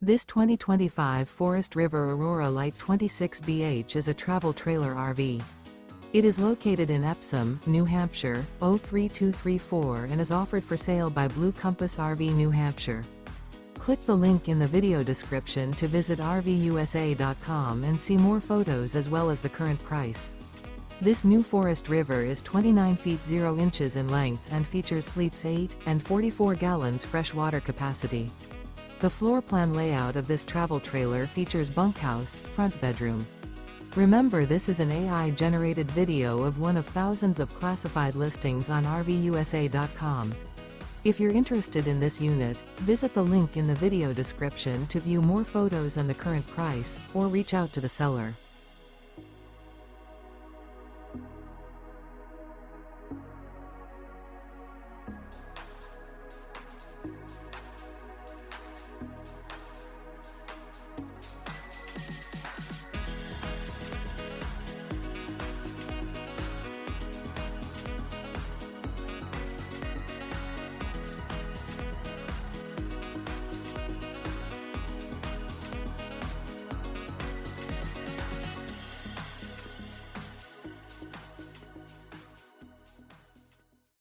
This 2025 Forest River Aurora Light 26BH is a travel trailer RV. It is located in Epsom, New Hampshire, 03234 and is offered for sale by Blue Compass RV New Hampshire. Click the link in the video description to visit RVUSA.com and see more photos as well as the current price. This new Forest River is 29 feet 0 inches in length and features sleeps 8 and 44 gallons fresh water capacity. The floor plan layout of this travel trailer features bunkhouse, front bedroom. Remember, this is an AI-generated video of one of thousands of classified listings on RVUSA.com. If you're interested in this unit, visit the link in the video description to view more photos and the current price, or reach out to the seller.